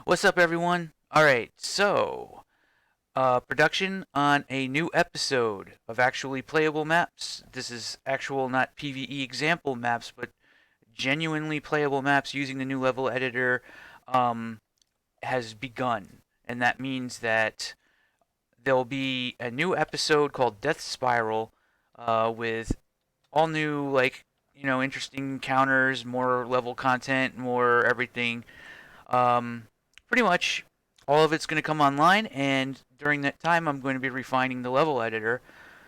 What's up, everyone? All right, so production on a new episode of actually playable maps. This is actual, not PvE example maps, but genuinely playable maps using the new level editor um, has begun, and that means that there'll be a new episode called Death Spiral with all new, interesting encounters, more level content, more everything. Um, Pretty much all of it's going to come online, and during that time, I'm going to be refining the level editor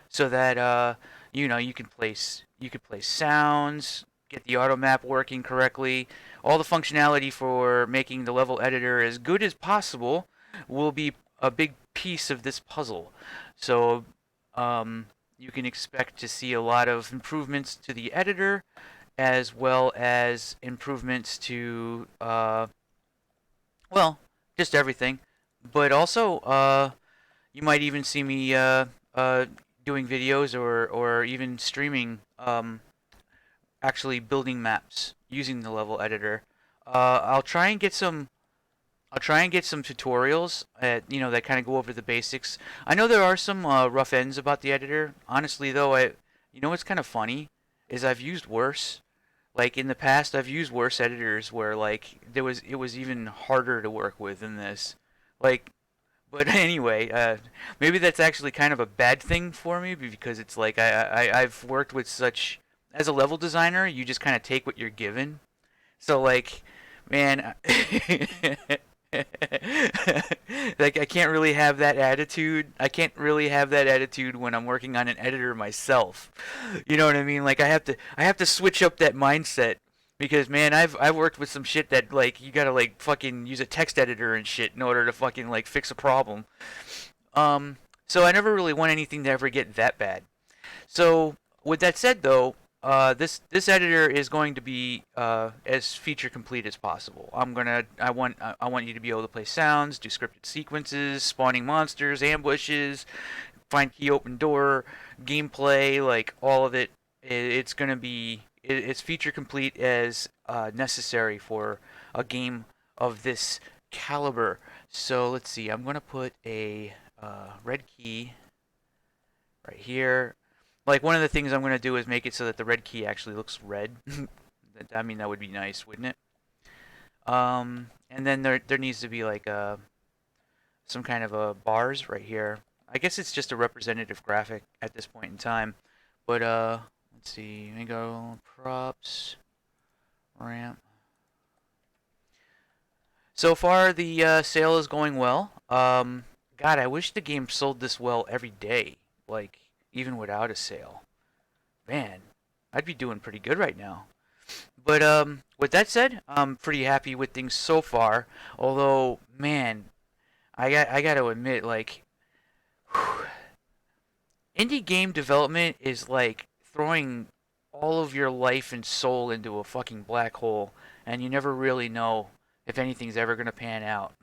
so that you can place sounds, get the auto map working correctly. All the functionality for making the level editor as good as possible will be a big piece of this puzzle. So you can expect to see a lot of improvements to the editor, as well as improvements to well, just everything. But also, you might even see me uh, doing videos or even streaming, actually building maps using the level editor. I'll try and get some. I'll try and get some tutorials that kind of go over the basics. I know there are some rough ends about the editor. Honestly, though, what's kind of funny is I've used worse. Like in the past, I've used worse editors where like it was even harder to work with than this. Like, but anyway, maybe that's actually kind of a bad thing for me because it's like I've worked with such as a level designer, you just kind of take what you're given. So like, man, like I can't really have that attitude. I can't really have that attitude when I'm working on an editor myself. You know what I mean? Like I have to switch up that mindset because man, I've worked with some shit that like you gotta like fucking use a text editor and shit in order to fucking like fix a problem. So I never really want anything to ever get that bad. So with that said, though, this editor is going to be as feature complete as possible. I want you to be able to play sounds, do scripted sequences, spawning monsters, ambushes, find key open door, gameplay, like all of it. It's going to be it's feature complete as necessary for a game of this caliber. So let's see. I'm going to put a red key right here. Like one of the things I'm going to do is make it so that the red key actually looks red. I mean, that would be nice, wouldn't it? And then there needs to be like some kind of a bars right here. I guess it's just a representative graphic at this point in time. But let's see. Let me go props, ramp. So far, the sale is going well. God, I wish the game sold this well every day, like even without a sale. Man, I'd be doing pretty good right now. But with that said, I'm pretty happy with things so far. Although, man, I got to admit, like, whew, indie game development is like throwing all of your life and soul into a fucking black hole, and you never really know if anything's ever gonna pan out.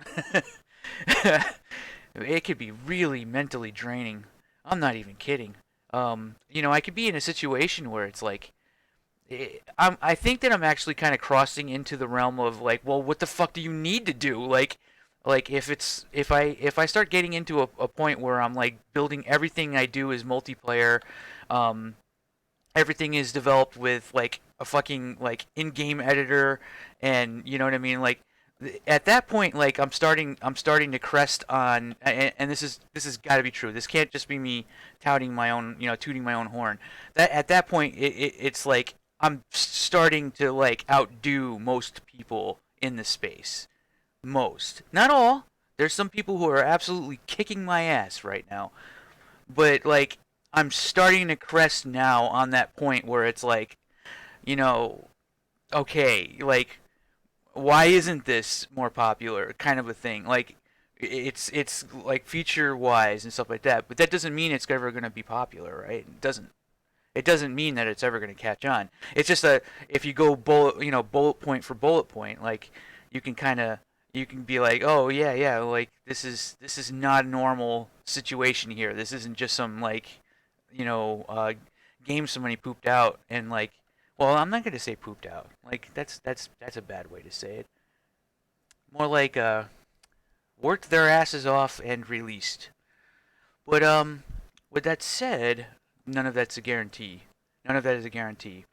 It could be really mentally draining. I'm not even kidding. I could be in a situation where it's like I think that I'm actually kind of crossing into the realm of like, well, what the fuck do you need to do? Like if I start getting into a point where I'm like building everything I do is multiplayer, um, everything is developed with like a fucking like in-game editor, and you know what I mean, like at that point like I'm starting to crest on, and this has got to be true, this can't just be me touting my own, tooting my own horn, that at that point it's like I'm starting to like outdo most people in the space. Most, not all. There's some people who are absolutely kicking my ass right now, but like I'm starting to crest now on that point where it's like, you know, okay, like why isn't this more popular, kind of a thing. Like it's like feature wise and stuff like that, but that doesn't mean it's ever going to be popular, right? It doesn't mean that it's ever going to catch on. It's just that if you go bullet point for bullet point, like you can kind of you can be like, oh yeah, yeah, like this is not a normal situation here. This isn't just some like, you know, uh, game somebody pooped out and like, well, I'm not gonna say pooped out. Like that's a bad way to say it. More like worked their asses off and released. But with that said, none of that's a guarantee. None of that is a guarantee.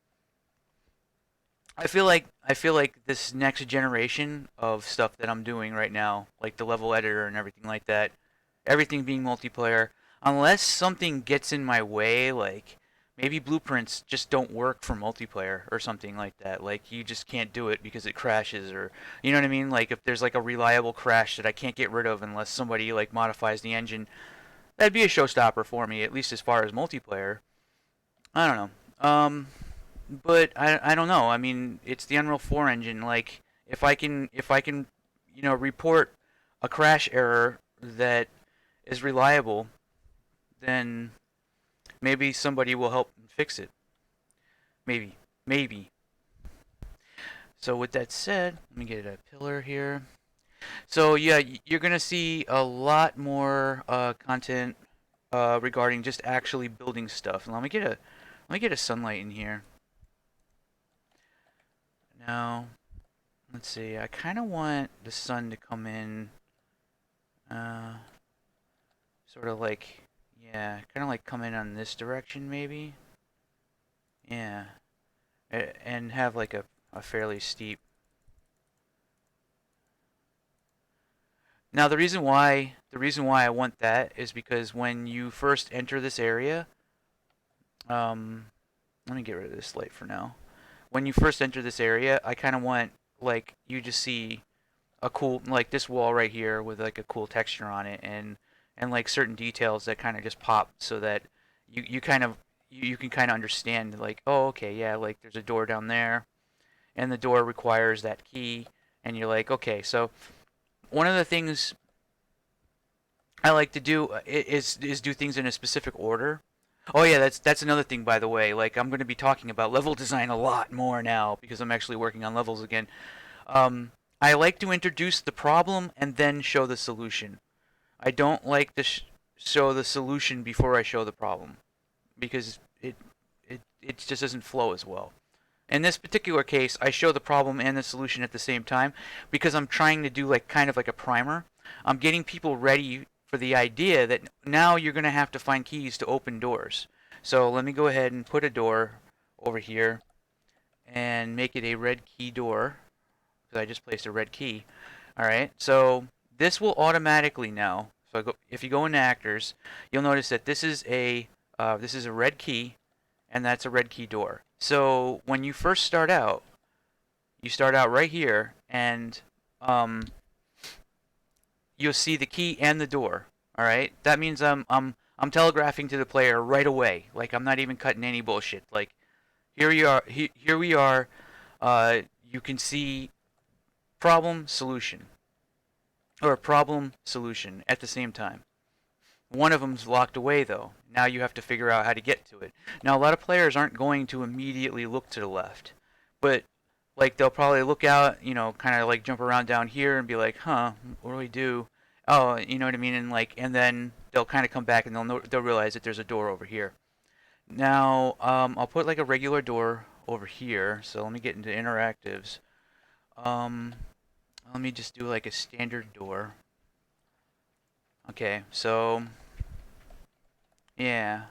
I feel like this next generation of stuff that I'm doing right now, like the level editor and everything like that, everything being multiplayer, unless something gets in my way, like maybe blueprints just don't work for multiplayer or something like that. Like you just can't do it because it crashes or you know what I mean? Like if there's like a reliable crash that I can't get rid of unless somebody like modifies the engine, that'd be a showstopper for me, at least as far as multiplayer. I don't know. But I don't know. I mean, it's the Unreal 4 engine. Like, if I can, report a crash error that is reliable, then maybe somebody will help fix it. Maybe, maybe. So with that said, let me get a pillar here. So yeah, you're gonna see a lot more content regarding just actually building stuff. Let me get a sunlight in here. Now, let's see. I kind of want the sun to come in, uh, sort of like, yeah, kind of like come in on this direction maybe. Yeah, and have like a fairly steep. Now the reason why I want that is because when you first enter this area, um, let me get rid of this light for now. When you first enter this area, I kind of want like you to see a cool like this wall right here with like a cool texture on it and like certain details that kind of just pop so that you can kind of understand like oh okay yeah like there's a door down there and the door requires that key and you're like okay so one of the things I like to do is do things in a specific order. Oh yeah, that's another thing by the way. Like I'm going to be talking about level design a lot more now because I'm actually working on levels again. I like to introduce the problem and then show the solution. I don't like to show the solution before I show the problem because it just doesn't flow as well. In this particular case, I show the problem and the solution at the same time because I'm trying to do like kind of like a primer. I'm getting people ready for the idea that now you're going to have to find keys to open doors. So let me go ahead and put a door over here and make it a red key door because I just placed a red key. All right, so this will automatically now. So if you go into actors, you'll notice that this is a red key, and that's a red key door. So when you first start out, you start out right here, and um, you'll see the key and the door. All right, that means I'm telegraphing to the player right away. Like I'm not even cutting any bullshit. Like here we are. Here we are. You can see problem solution or problem solution at the same time. One of them's locked away though. Now you have to figure out how to get to it. Now a lot of players aren't going to immediately look to the left, but like they'll probably look out, kind of like jump around down here and be like, "Huh, what do we do?" Oh, you know what I mean? And like, and then they'll kind of come back and they'll realize that there's a door over here. Now, I'll put like a regular door over here. So let me get into interactives. Um, Let me just do like a standard door. Okay, so yeah.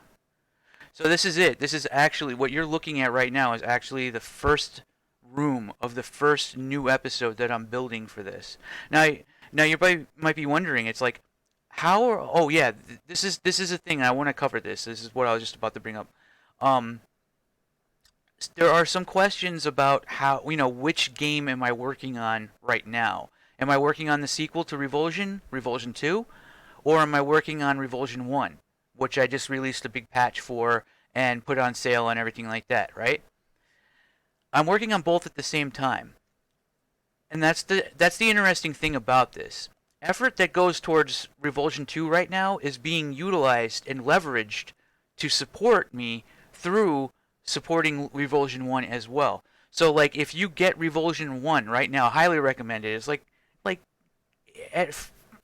So this is it. This is actually what you're looking at right now is actually the first room of the first new episode that I'm building for this. Now, now you might be wondering, it's like, oh yeah, this is a thing I want to cover this. This is what I was just about to bring up. Um, there are some questions about how which game am I working on right now? Am I working on the sequel to Revulsion, Revulsion 2, or am I working on Revulsion 1, which I just released a big patch for and put on sale and everything like that, right? I'm working on both at the same time. And that's the interesting thing about this. Effort that goes towards Revulsion 2 right now is being utilized and leveraged to support me through supporting Revulsion 1 as well. So like if you get Revulsion 1 right now, highly recommend it. It's like at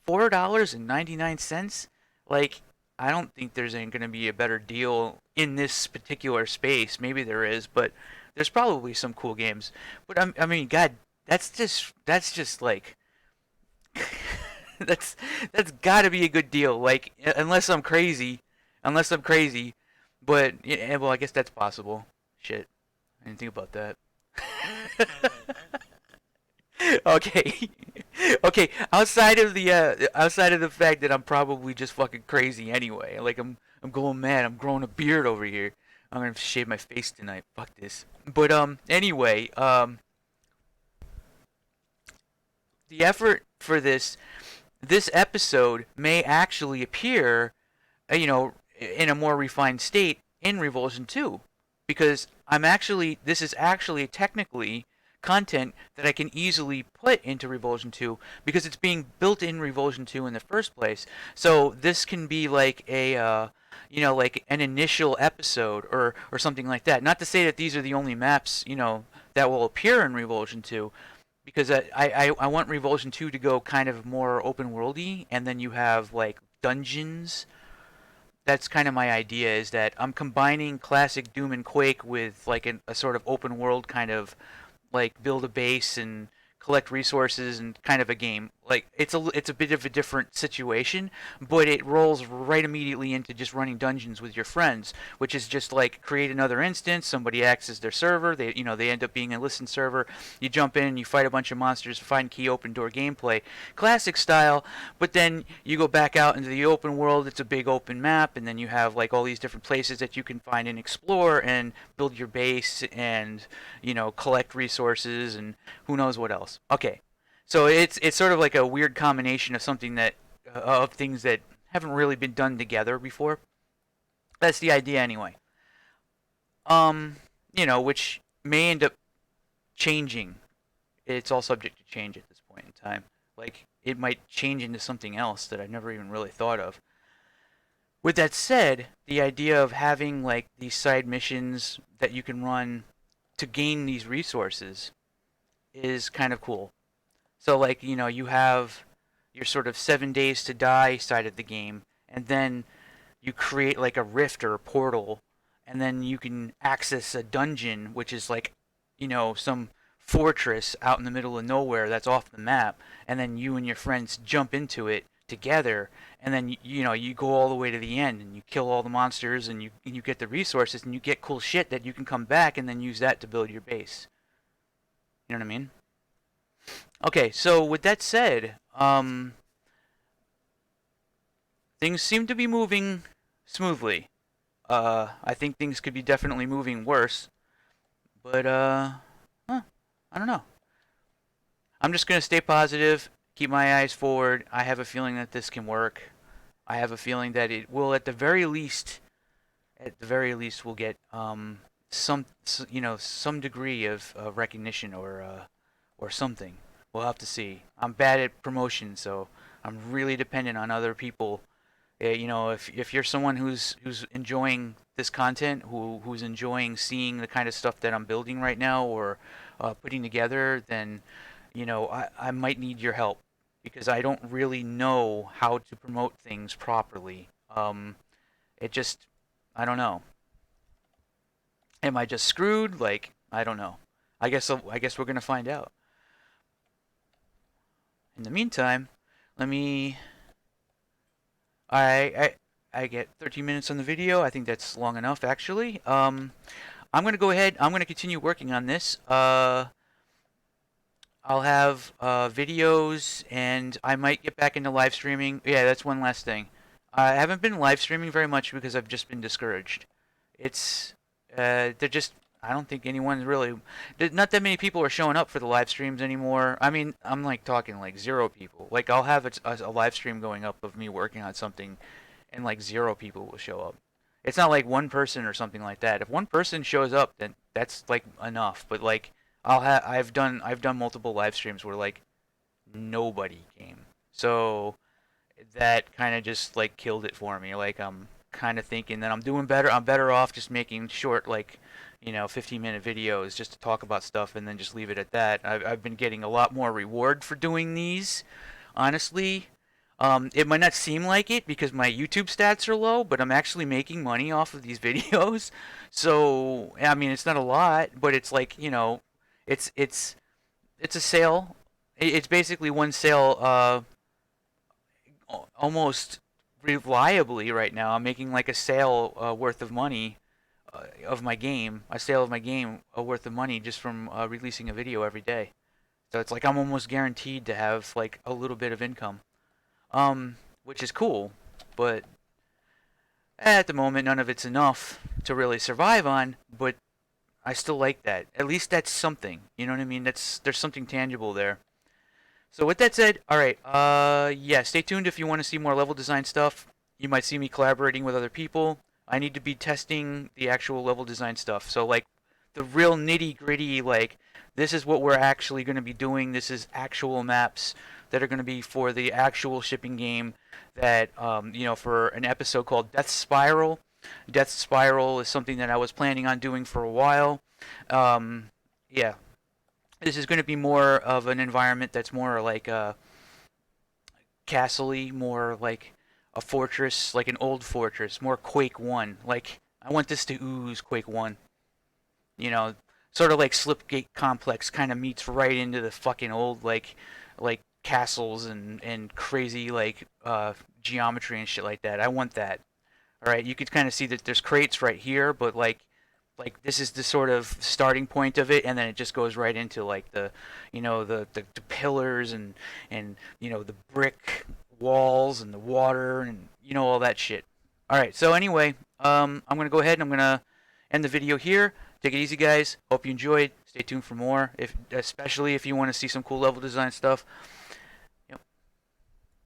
$4.99, like I don't think there's going to be a better deal in this particular space. Maybe there is, but there's probably some cool games. But I mean, God, that's just like that's that's got to be a good deal. Like unless I'm crazy, but yeah, well, I guess that's possible. Shit, I didn't think about that. Okay, okay. Outside of the fact that I'm probably just fucking crazy anyway. Like I'm going mad. I'm growing a beard over here. I'm gonna shave my face tonight. Fuck this. But anyway, the effort for this episode may actually appear, in a more refined state in Revulsion 2, because this is actually technically content that I can easily put into Revulsion 2 because it's being built in Revulsion 2 in the first place. So this can be like like an initial episode or something like that. Not to say that these are the only maps, that will appear in Revulsion 2, because I want Revulsion 2 to go kind of more open worldy, and then you have like dungeons. That's kind of my idea, is that I'm combining classic Doom and Quake with like a sort of open world kind of like build a base and collect resources and kind of a game. Like it's a bit of a different situation, but it rolls right immediately into just running dungeons with your friends, which is just like create another instance. Somebody acts as their server. They end up being a listen server. You jump in, you fight a bunch of monsters, find key open door gameplay, classic style. But then you go back out into the open world. It's a big open map, and then you have like all these different places that you can find and explore and build your base and collect resources and who knows what else. Okay, so it's sort of like a weird combination of something that of things that haven't really been done together before. That's the idea anyway. Which may end up changing. It's all subject to change at this point in time. Like it might change into something else that I've never even really thought of. With that said, the idea of having like these side missions that you can run to gain these resources is kind of cool. So like, you have your sort of 7 days to die side of the game, and then you create like a rift or a portal, and then you can access a dungeon, which is like, some fortress out in the middle of nowhere that's off the map, and then you and your friends jump into it together, and then you go all the way to the end and you kill all the monsters and you get the resources and you get cool shit that you can come back and then use that to build your base. You know what I mean? Okay, so with that said, things seem to be moving smoothly. I think things could be definitely moving worse, but I don't know. I'm just gonna stay positive, keep my eyes forward. I have a feeling that this can work. I have a feeling that it will, at the very least, we'll get some degree of recognition or something. We'll have to see. I'm bad at promotion, so I'm really dependent on other people. If you're someone who's enjoying this content, who's enjoying seeing the kind of stuff that I'm building right now or putting together, then I might need your help because I don't really know how to promote things properly. It just I don't know. Am I just screwed? Like I don't know. I guess we're gonna find out. In the meantime, let me. I get 13 minutes on the video. I think that's long enough, actually. I'm gonna go ahead. I'm gonna continue working on this. I'll have videos, and I might get back into live streaming. Yeah, that's one last thing. I haven't been live streaming very much because I've just been discouraged. It's they're just. I don't think anyone's really. Not that many people are showing up for the live streams anymore. I mean, I'm like talking like zero people. Like I'll have a live stream going up of me working on something, and like zero people will show up. It's not like one person or something like that. If one person shows up, then that's like enough. But like I've done multiple live streams where like nobody came. So that kind of just like killed it for me. Like I'm kind of thinking that I'm doing better. I'm better off just making short, like 15-minute videos just to talk about stuff and then just leave it at that. I've been getting a lot more reward for doing these, honestly. It might not seem like it because my YouTube stats are low, but I'm actually making money off of these videos. So I mean, it's not a lot, but it's like it's a sale. It's basically one sale almost reliably right now. I'm making like a sale worth of money of my game, a sale of my game worth of money just from releasing a video every day. So it's like I'm almost guaranteed to have like a little bit of income, which is cool. But at the moment, none of it's enough to really survive on. But I still like that. At least that's something. You know what I mean? There's something tangible there. So with that said, all right, yeah, stay tuned if you want to see more level design stuff. You might see me collaborating with other people. I need to be testing the actual level design stuff. So like the real nitty gritty, like this is what we're actually going to be doing. This is actual maps that are going to be for the actual shipping game. That for an episode called Death Spiral. Death Spiral is something that I was planning on doing for a while. Yeah, this is going to be more of an environment that's more like a castle-y, more like a fortress, like an old fortress, more Quake 1. Like, I want this to ooze Quake 1. You know, sort of like Slipgate Complex kind of meets right into the fucking old, like castles and crazy, like, geometry and shit like that. I want that. Alright, you could kind of see that there's crates right here, but like this is the sort of starting point of it, and then it just goes right into like the pillars and the brick walls and the water and all that shit. All right, so anyway, I'm gonna go ahead and I'm gonna end the video here. Take it easy, guys. Hope you enjoyed. Stay tuned for more, especially if you want to see some cool level design stuff.